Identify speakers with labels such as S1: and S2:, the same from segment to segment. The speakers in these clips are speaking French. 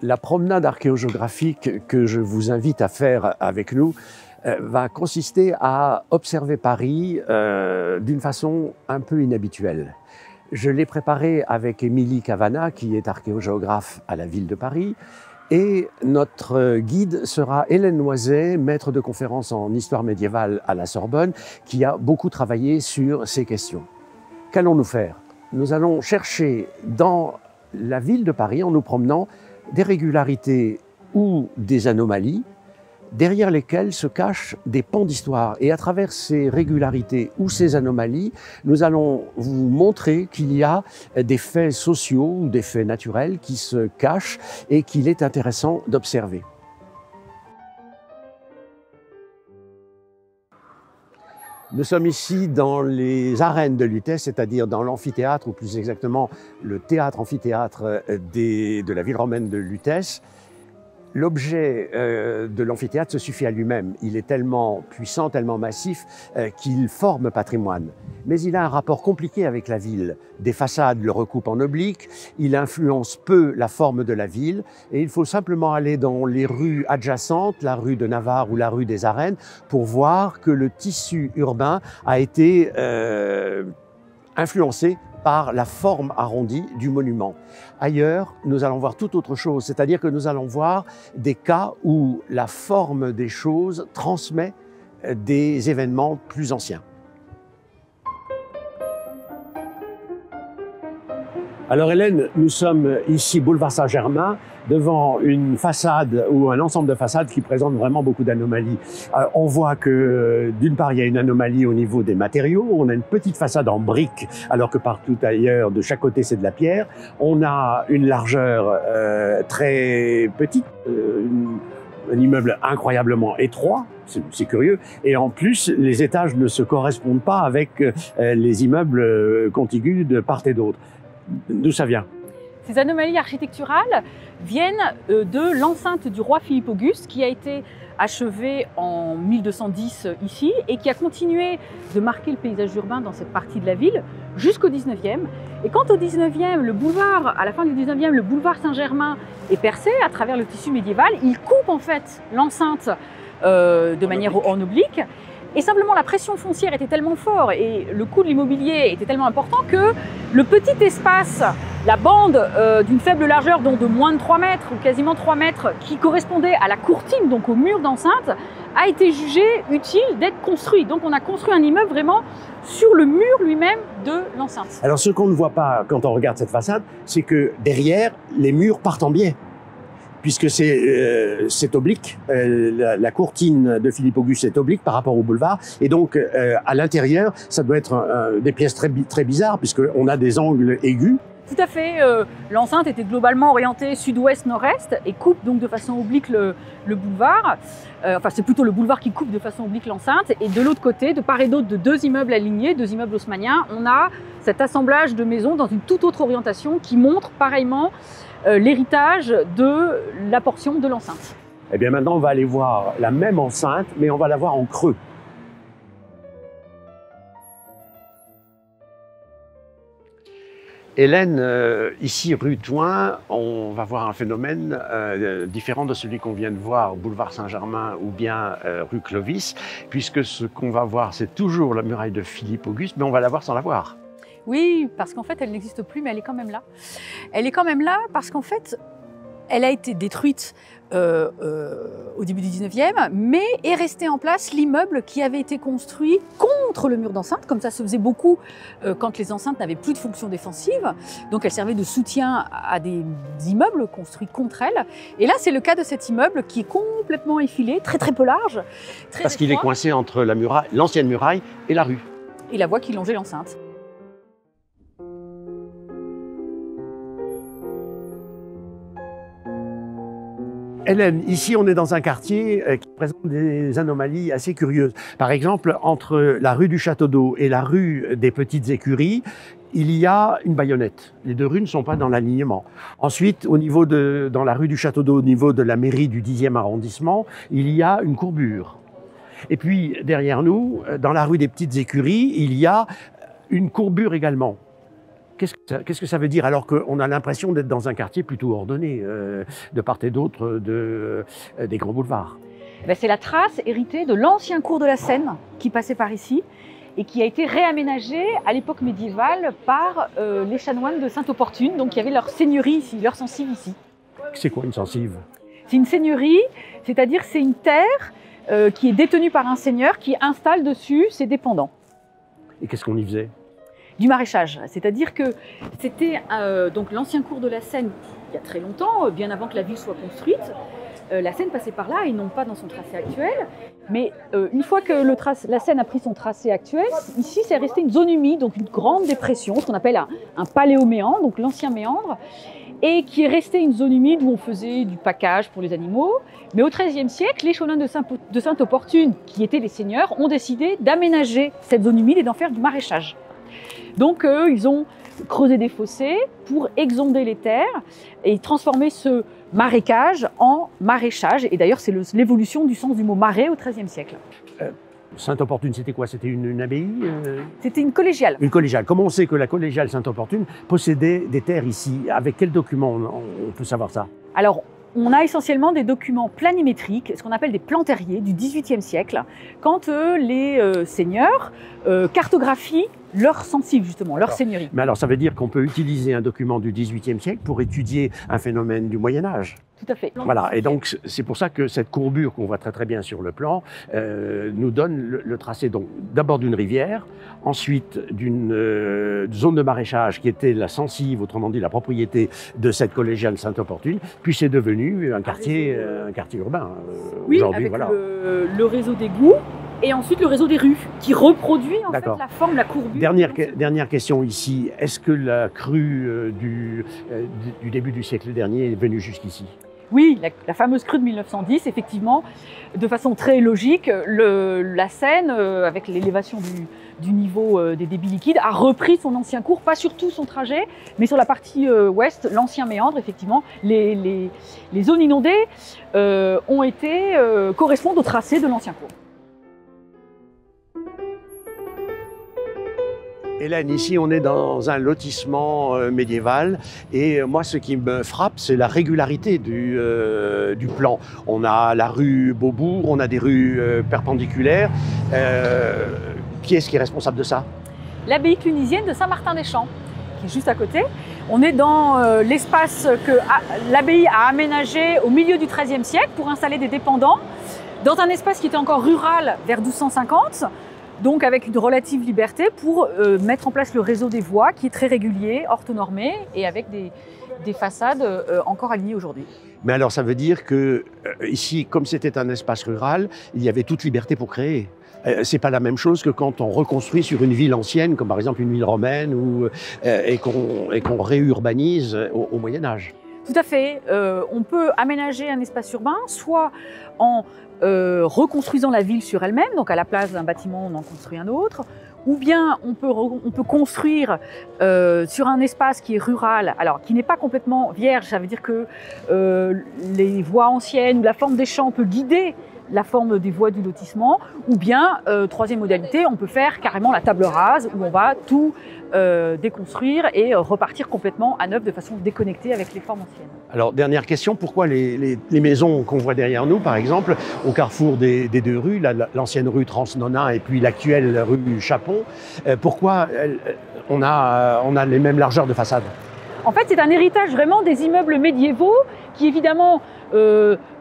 S1: La promenade archéogéographique que je vous invite à faire avec nous va consister à observer Paris d'une façon un peu inhabituelle. Je l'ai préparée avec Émilie Cavana, qui est archéogéographe à la ville de Paris, et notre guide sera Hélène Noiset, maître de conférence en histoire médiévale à la Sorbonne, qui a beaucoup travaillé sur ces questions. Qu'allons-nous faire? Nous allons chercher dans la ville de Paris, en nous promenant, des régularités ou des anomalies, derrière lesquelles se cachent des pans d'histoire. Et à travers ces régularités ou ces anomalies, nous allons vous montrer qu'il y a des faits sociaux ou des faits naturels qui se cachent et qu'il est intéressant d'observer. Nous sommes ici dans les arènes de Lutèce, c'est-à-dire dans l'amphithéâtre, ou plus exactement le théâtre-amphithéâtre de la ville romaine de Lutèce. L'objet de l'amphithéâtre se suffit à lui-même. Il est tellement puissant, tellement massif qu'il forme patrimoine. Mais il a un rapport compliqué avec la ville. Des façades le recoupent en oblique, il influence peu la forme de la ville et il faut simplement aller dans les rues adjacentes, la rue de Navarre ou la rue des Arènes, pour voir que le tissu urbain a été influencé par la forme arrondie du monument. Ailleurs, nous allons voir tout autre chose, c'est-à-dire que nous allons voir des cas où la forme des choses transmet des événements plus anciens. Alors Hélène, nous sommes ici boulevard Saint-Germain, devant une façade ou un ensemble de façades qui présentent vraiment beaucoup d'anomalies. On voit que d'une part, il y a une anomalie au niveau des matériaux. On a une petite façade en briques, alors que partout ailleurs, de chaque côté, c'est de la pierre. On a une largeur très petite, un immeuble incroyablement étroit. C'est curieux. Et en plus, les étages ne se correspondent pas avec les immeubles contigus de part et d'autre. D'où ça vient?
S2: Ces anomalies architecturales viennent de l'enceinte du roi Philippe Auguste qui a été achevée en 1210 ici et qui a continué de marquer le paysage urbain dans cette partie de la ville jusqu'au 19e. Et quand au 19e, le boulevard, à la fin du 19e, le boulevard Saint-Germain est percé à travers le tissu médiéval, il coupe en fait l'enceinte de manière en oblique. Et simplement, la pression foncière était tellement forte et le coût de l'immobilier était tellement important que le petit espace, la bande d'une faible largeur, donc de moins de 3 mètres ou quasiment 3 mètres, qui correspondait à la courtine, donc au mur d'enceinte, a été jugé utile d'être construit. Donc on a construit un immeuble vraiment sur le mur lui-même de l'enceinte.
S1: Alors ce qu'on ne voit pas quand on regarde cette façade, c'est que derrière, les murs partent en biais, puisque c'est oblique. La courtine de Philippe Auguste est oblique par rapport au boulevard. Et donc, à l'intérieur, ça doit être des pièces très bizarres, puisqu'on a des angles aigus.
S2: Tout à fait. L'enceinte était globalement orientée sud-ouest-nord-est et coupe donc de façon oblique le boulevard. Enfin, c'est plutôt le boulevard qui coupe de façon oblique l'enceinte. Et de l'autre côté, de part et d'autre de deux immeubles alignés, deux immeubles haussmanniens, on a cet assemblage de maisons dans une toute autre orientation qui montre pareillement l'héritage de la portion de l'enceinte.
S1: Eh bien maintenant, on va aller voir la même enceinte, mais on va la voir en creux. Hélène, ici rue Thouin, on va voir un phénomène différent de celui qu'on vient de voir au boulevard Saint-Germain ou bien rue Clovis, puisque ce qu'on va voir, c'est toujours la muraille de Philippe Auguste, mais on va la voir sans la voir.
S2: Oui, parce qu'en fait, elle n'existe plus, mais elle est quand même là. Elle est quand même là parce qu'en fait, elle a été détruite au début du 19e, mais est resté en place l'immeuble qui avait été construit contre le mur d'enceinte, comme ça se faisait beaucoup quand les enceintes n'avaient plus de fonction défensive. Donc elle servait de soutien à des immeubles construits contre elle. Et là, c'est le cas de cet immeuble qui est complètement effilé, très peu large.
S1: Parce qu'il est coincé entre l'ancienne muraille et la rue.
S2: Et la voie qui longeait l'enceinte.
S1: Hélène, ici on est dans un quartier qui présente des anomalies assez curieuses. Par exemple, entre la rue du Château d'Eau et la rue des Petites Écuries, il y a une baïonnette. Les deux rues ne sont pas dans l'alignement. Ensuite, dans la rue du Château d'Eau, au niveau de la mairie du 10e arrondissement, il y a une courbure. Et puis, derrière nous, dans la rue des Petites Écuries, il y a une courbure également. Qu'est-ce que ça veut dire alors qu'on a l'impression d'être dans un quartier plutôt ordonné, de part et d'autre des grands boulevards?
S2: C'est la trace héritée de l'ancien cours de la Seine qui passait par ici et qui a été réaménagé à l'époque médiévale par les chanoines de Sainte-Opportune. Donc il y avait leur seigneurie ici, leur censive ici.
S1: C'est quoi une censive?
S2: C'est une seigneurie, c'est-à-dire c'est une terre qui est détenue par un seigneur qui installe dessus ses dépendants.
S1: Et qu'est-ce qu'on y faisait?
S2: Du maraîchage, c'est-à-dire que c'était donc l'ancien cours de la Seine il y a très longtemps, bien avant que la ville soit construite. La Seine passait par là et non pas dans son tracé actuel. Mais une fois que la Seine a pris son tracé actuel, ici c'est resté une zone humide, donc une grande dépression, ce qu'on appelle un paléoméandre, donc l'ancien méandre, et qui est resté une zone humide où on faisait du pacage pour les animaux. Mais au XIIIe siècle, les chanoines de Sainte-Opportune, qui étaient les seigneurs, ont décidé d'aménager cette zone humide et d'en faire du maraîchage. Donc ils ont creusé des fossés pour exonder les terres et transformer ce marécage en maraîchage. Et d'ailleurs, c'est l'évolution du sens du mot marais au XIIIe siècle.
S1: Sainte-Opportune, c'était quoi? C'était une abbaye?
S2: C'était une collégiale.
S1: Une collégiale. Comment on sait que la collégiale Sainte-Opportune possédait des terres ici? Avec quels documents on peut savoir ça?
S2: Alors, on a essentiellement des documents planimétriques, ce qu'on appelle des plans terriers du XVIIIe siècle, quand les seigneurs cartographient leur censive, justement, leur seigneurie.
S1: Mais alors, ça veut dire qu'on peut utiliser un document du XVIIIe siècle pour étudier un phénomène du Moyen-Âge?
S2: Tout à fait.
S1: Voilà, et donc c'est pour ça que cette courbure qu'on voit très très bien sur le plan nous donne le tracé d'abord d'une rivière, ensuite d'une zone de maraîchage qui était la censive, autrement dit la propriété de cette collégiale Sainte-Opportune, puis c'est devenu un quartier urbain.
S2: Oui,
S1: aujourd'hui,
S2: avec
S1: voilà.
S2: le réseau d'égouts et ensuite le réseau des rues qui reproduit en fait la forme, la courbure.
S1: Dernière question ici, est-ce que la crue du début du siècle dernier est venue jusqu'ici?
S2: Oui, la fameuse crue de 1910, effectivement, de façon très logique, la Seine, avec l'élévation du niveau des débits liquides, a repris son ancien cours, pas sur tout son trajet, mais sur la partie ouest, l'ancien méandre, effectivement. Les zones inondées correspondent au tracé de l'ancien cours.
S1: Hélène, ici on est dans un lotissement médiéval et moi ce qui me frappe c'est la régularité du plan. On a la rue Beaubourg, on a des rues perpendiculaires. Qui est-ce qui est responsable de ça?
S2: L'abbaye clunisienne de Saint-Martin-des-Champs, qui est juste à côté. On est dans l'espace que l'abbaye a aménagé au milieu du XIIIe siècle pour installer des dépendants, dans un espace qui était encore rural vers 1250. Donc avec une relative liberté pour mettre en place le réseau des voies qui est très régulier, orthonormé et avec des façades encore alignées aujourd'hui.
S1: Mais alors ça veut dire que ici, comme c'était un espace rural, il y avait toute liberté pour créer. C'est pas la même chose que quand on reconstruit sur une ville ancienne, comme par exemple une ville romaine, et qu'on réurbanise au Moyen-Âge.
S2: Tout à fait. On peut aménager un espace urbain, soit en reconstruisant la ville sur elle-même, donc à la place d'un bâtiment, on en construit un autre, ou bien on peut construire sur un espace qui est rural, alors qui n'est pas complètement vierge, ça veut dire que les voies anciennes ou la forme des champs peut guider la forme des voies du lotissement, ou bien, troisième modalité, on peut faire carrément la table rase, où on va tout déconstruire et repartir complètement à neuf de façon déconnectée avec les formes anciennes.
S1: Alors, dernière question, pourquoi les maisons qu'on voit derrière nous, par exemple, au carrefour des deux rues, l'ancienne rue Transnonain et puis l'actuelle rue Chapon, pourquoi on a les mêmes largeurs de façade?
S2: En fait, c'est un héritage vraiment des immeubles médiévaux qui, évidemment,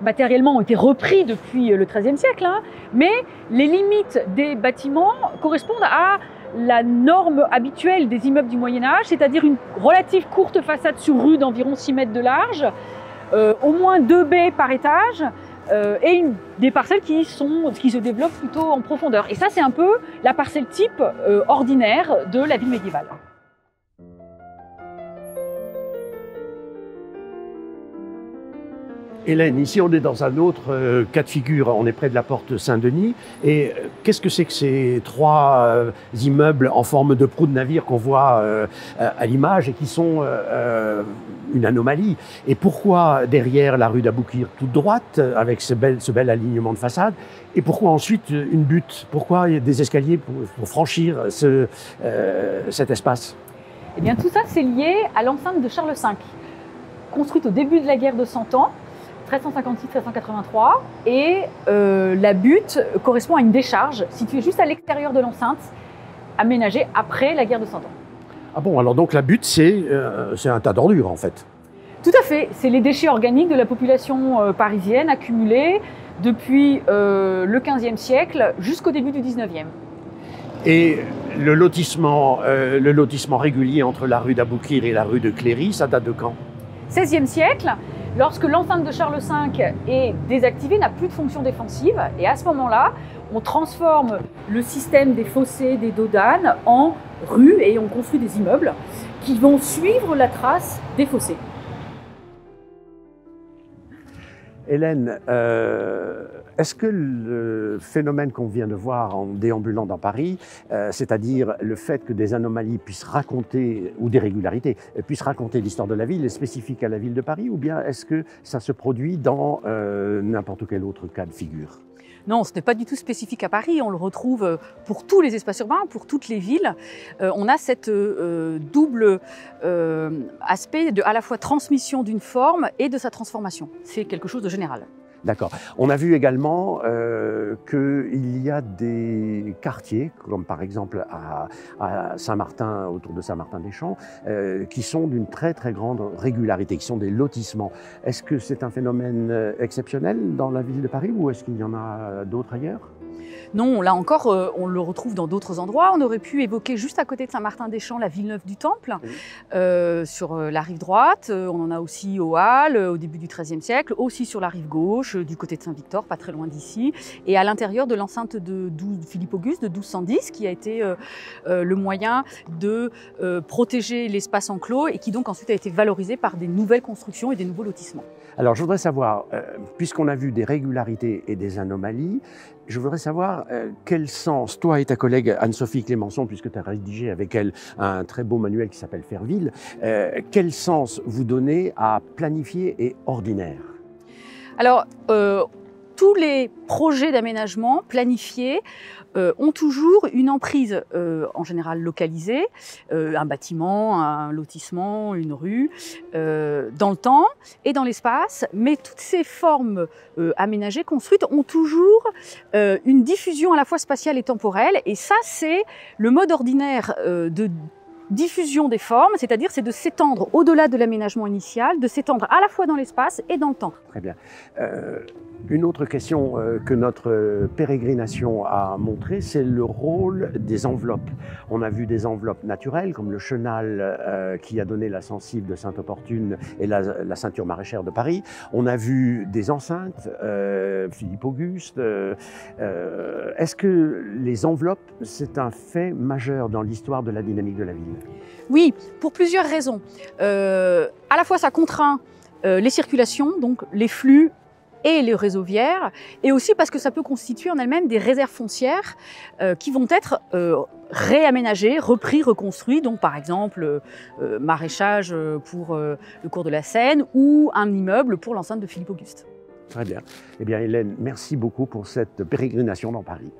S2: matériellement ont été repris depuis le XIIIe siècle, hein, mais les limites des bâtiments correspondent à la norme habituelle des immeubles du Moyen-Âge, c'est-à-dire une relative courte façade sur rue d'environ 6 mètres de large, au moins 2 baies par étage, et des parcelles qui se développent plutôt en profondeur. Et ça, c'est un peu la parcelle type ordinaire de la ville médiévale.
S1: Hélène, ici on est dans un autre cas de figure, on est près de la porte Saint-Denis. Et qu'est-ce que c'est que ces trois immeubles en forme de proue de navire qu'on voit à l'image et qui sont une anomalie? Et pourquoi derrière la rue d'Aboukir toute droite, avec ce bel alignement de façade? Et pourquoi ensuite une butte? Pourquoi il y a des escaliers pour franchir cet espace?
S2: Eh bien, tout ça, c'est lié à l'enceinte de Charles V, construite au début de la guerre de 100 ans, 1356-1383, et la butte correspond à une décharge située juste à l'extérieur de l'enceinte, aménagée après la guerre de 100 ans.
S1: Ah bon, alors donc la butte, c'est un tas d'ordures en fait.
S2: Tout à fait, c'est les déchets organiques de la population parisienne accumulés depuis le XVe siècle jusqu'au début du XIXe.
S1: Et le lotissement régulier entre la rue d'Aboukir et la rue de Cléry, ça date de quand?
S2: XVIe siècle, lorsque l'enceinte de Charles V est désactivée, n'a plus de fonction défensive, et à ce moment-là, on transforme le système des fossés, des dos d'âne en rues, et on construit des immeubles qui vont suivre la trace des fossés.
S1: Hélène, est-ce que le phénomène qu'on vient de voir en déambulant dans Paris, c'est-à-dire le fait que des anomalies puissent raconter, ou des régularités, puissent raconter l'histoire de la ville, est spécifique à la ville de Paris, ou bien est-ce que ça se produit dans n'importe quel autre cas de figure?
S2: Non, ce n'est pas du tout spécifique à Paris, on le retrouve pour tous les espaces urbains, pour toutes les villes. On a cette double aspect de à la fois transmission d'une forme et de sa transformation. C'est quelque chose de général.
S1: D'accord. On a vu également qu'il y a des quartiers, comme par exemple à Saint-Martin, autour de Saint-Martin-des-Champs, qui sont d'une très très grande régularité, qui sont des lotissements. Est-ce que c'est un phénomène exceptionnel dans la ville de Paris ou est-ce qu'il y en a d'autres ailleurs?
S2: Non, là encore, on le retrouve dans d'autres endroits. On aurait pu évoquer juste à côté de Saint-Martin-des-Champs la Villeneuve du Temple, oui. Sur la rive droite. On en a aussi aux Halles, au début du XIIIe siècle, aussi sur la rive gauche, du côté de Saint-Victor, pas très loin d'ici, et à l'intérieur de l'enceinte de Philippe-Auguste de 1210, qui a été le moyen de protéger l'espace enclos et qui donc ensuite a été valorisé par des nouvelles constructions et des nouveaux lotissements.
S1: Alors je voudrais savoir, puisqu'on a vu des régularités et des anomalies, je voudrais savoir quel sens, toi et ta collègue Anne-Sophie Clémençon, puisque tu as rédigé avec elle un très beau manuel qui s'appelle Fairville, quel sens vous donnez à planifier et ordinaire?
S2: Alors, tous les projets d'aménagement planifiés ont toujours une emprise en général localisée, un bâtiment, un lotissement, une rue, dans le temps et dans l'espace, mais toutes ces formes aménagées, construites, ont toujours une diffusion à la fois spatiale et temporelle, et ça c'est le mode ordinaire de diffusion des formes, c'est-à-dire c'est de s'étendre au-delà de l'aménagement initial, de s'étendre à la fois dans l'espace et dans le temps.
S1: Très bien. Une autre question que notre pérégrination a montré, c'est le rôle des enveloppes. On a vu des enveloppes naturelles, comme le chenal qui a donné la sensible de Sainte-Opportune et la ceinture maraîchère de Paris. On a vu des enceintes, Philippe-Auguste. Est-ce que les enveloppes, c'est un fait majeur dans l'histoire de la dynamique de la ville?
S2: Oui, pour plusieurs raisons. À la fois, ça contraint les circulations, donc les flux et les réseaux viaires, et aussi parce que ça peut constituer en elle-même des réserves foncières qui vont être réaménagées, repris, reconstruits, donc par exemple maraîchage pour le cours de la Seine ou un immeuble pour l'enceinte de Philippe-Auguste.
S1: Très bien. Eh bien Hélène, merci beaucoup pour cette pérégrination dans Paris.